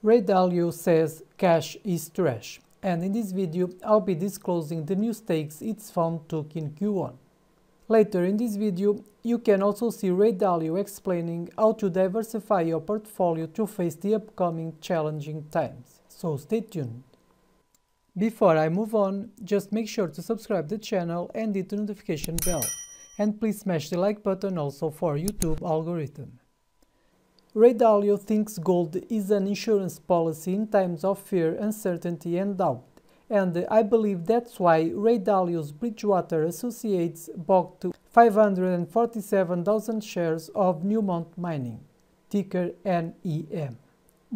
Ray Dalio says cash is trash, and in this video I'll be disclosing the new stakes its fund took in Q1. Later in this video, you can also see Ray Dalio explaining how to diversify your portfolio to face the upcoming challenging times, so stay tuned. Before I move on, just make sure to subscribe the channel and hit the notification bell, and please smash the like button also for YouTube algorithm. Ray Dalio thinks gold is an insurance policy in times of fear, uncertainty and doubt, and I believe that's why Ray Dalio's Bridgewater Associates bought 547,000 shares of Newmont Mining, ticker NEM.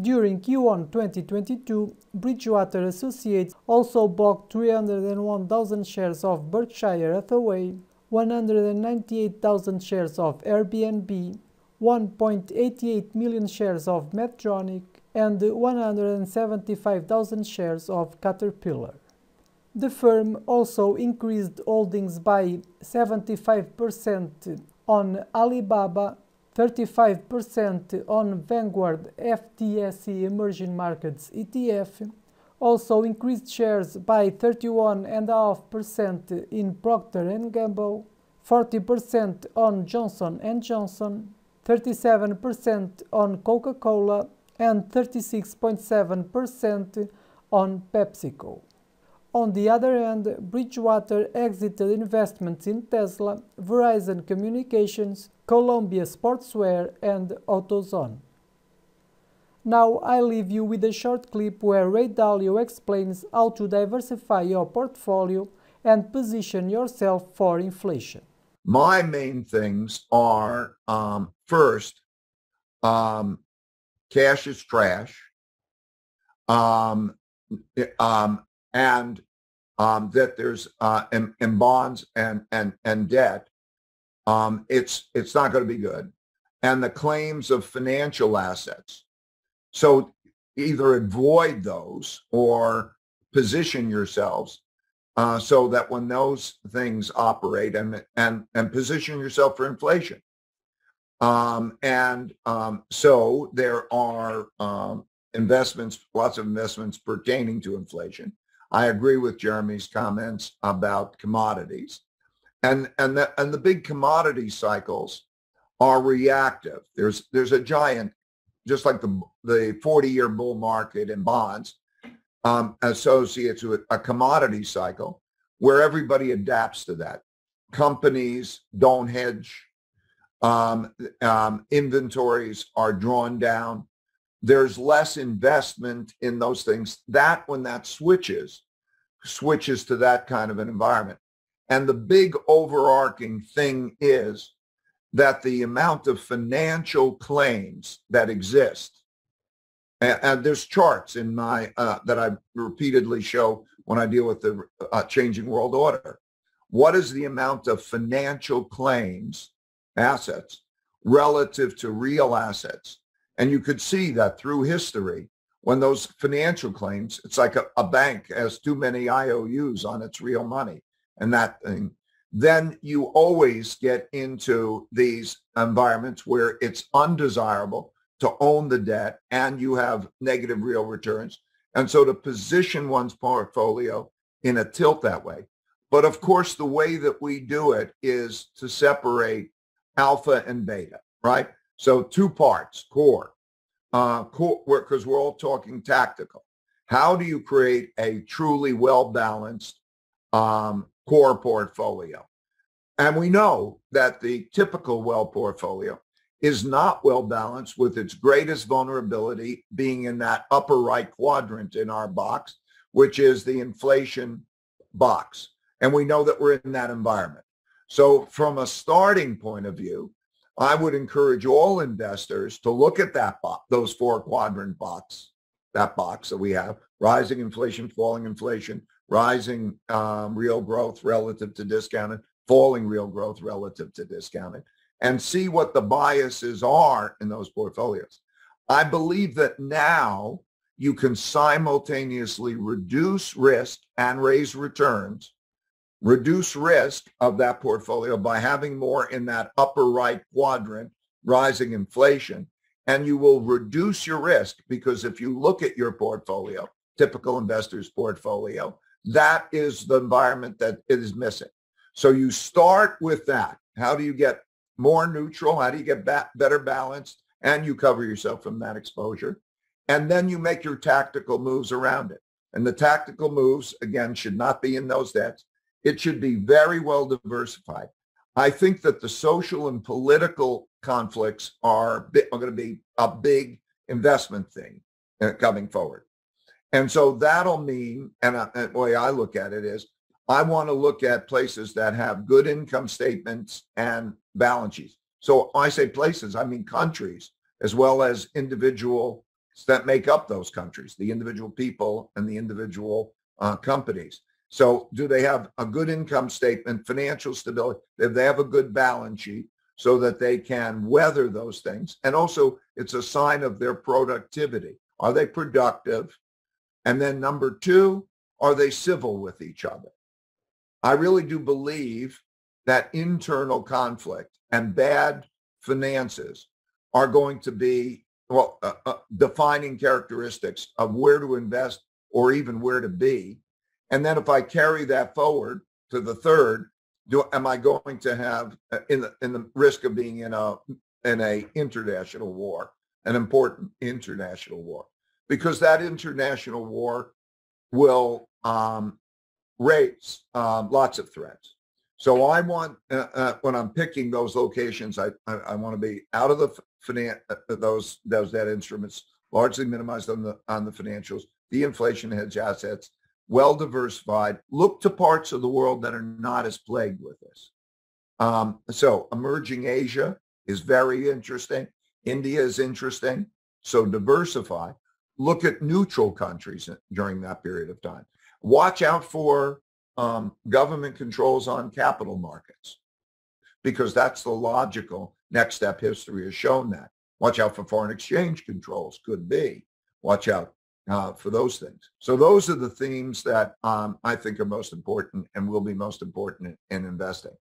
During Q1 2022, Bridgewater Associates also bought 301,000 shares of Berkshire Hathaway, 198,000 shares of Airbnb, 1.88 million shares of Medtronic, and 175,000 shares of Caterpillar. The firm also increased holdings by 75% on Alibaba, 35% on Vanguard FTSE Emerging Markets ETF, also increased shares by 31.5% in Procter & Gamble, 40% on Johnson & Johnson, 37% on Coca-Cola, and 36.7% on PepsiCo. On the other hand, Bridgewater exited investments in Tesla, Verizon Communications, Columbia Sportswear, and AutoZone. Now I leave you with a short clip where Ray Dalio explains how to diversify your portfolio and position yourself for inflation. My main things are, first, cash is trash, and that there's in bonds and debt, it's not going to be good, and the claims of financial assets. So either avoid those or position yourselves so that when those things operate and position yourself for inflation. So there are investments, lots of investments pertaining to inflation. I agree with Jeremy's comments about commodities, and the big commodity cycles are reactive. There's a giant, just like the 40-year bull market in bonds, associates with a commodity cycle where everybody adapts to that. Companies don't hedge. Inventories are drawn down. There's less investment in those things. That when that switches to that kind of an environment. And the big overarching thing is that the amount of financial claims that exist, and there's charts in my that I repeatedly show when I deal with the changing world order. What is the amount of financial claims, assets, relative to real assets? And you could see that through history, when those financial claims, it's like a bank has too many IOUs on its real money and that thing, then you always get into these environments where it's undesirable to own the debt and you have negative real returns. And so to position one's portfolio in a tilt that way. But of course, the way that we do it is to separate alpha and beta, right? So two parts, core, because we're all talking tactical. How do you create a truly well-balanced core portfolio? And we know that the typical well portfolio is not well-balanced, with its greatest vulnerability being in that upper right quadrant in our box, which is the inflation box. And we know that we're in that environment. So from a starting point of view, I would encourage all investors to look at that box, those four quadrant box, that box that we have: rising inflation, falling inflation, rising real growth relative to discounted, falling real growth relative to discounted, and see what the biases are in those portfolios. I believe that now you can simultaneously reduce risk and raise returns, reduce risk of that portfolio by having more in that upper right quadrant, rising inflation, and you will reduce your risk, because if you look at your portfolio, typical investor's portfolio, that is the environment that it is missing. So you start with that. How do you get more neutral? How do you get better balanced? And you cover yourself from that exposure. And then you make your tactical moves around it. And the tactical moves, again, should not be in those debts. It should be very well diversified. I think that the social and political conflicts are going to be a big investment thing coming forward. And so that'll mean, and the way I look at it is, I want to look at places that have good income statements and balance sheets. So when I say places, I mean countries, as well as individuals that make up those countries, the individual people and the individual companies. So do they have a good income statement, financial stability? Do they have a good balance sheet so that they can weather those things? And also, it's a sign of their productivity. Are they productive? And then number two, are they civil with each other? I really do believe that internal conflict and bad finances are going to be defining characteristics of where to invest or even where to be. And then if I carry that forward to the third, am I going to have in the risk of being in a international war, an important international war, because that international war will raise lots of threats. So I want, when I'm picking those locations, I want to be out of those debt instruments, largely minimized on the financials, the inflation hedge assets, well diversified. Look to parts of the world that are not as plagued with this. So emerging Asia is very interesting. India is interesting. So diversify. Look at neutral countries during that period of time. Watch out for government controls on capital markets, because that's the logical next step. History has shown that. Watch out for foreign exchange controls, could be. Watch out for those things. So those are the themes that I think are most important and will be most important in investing.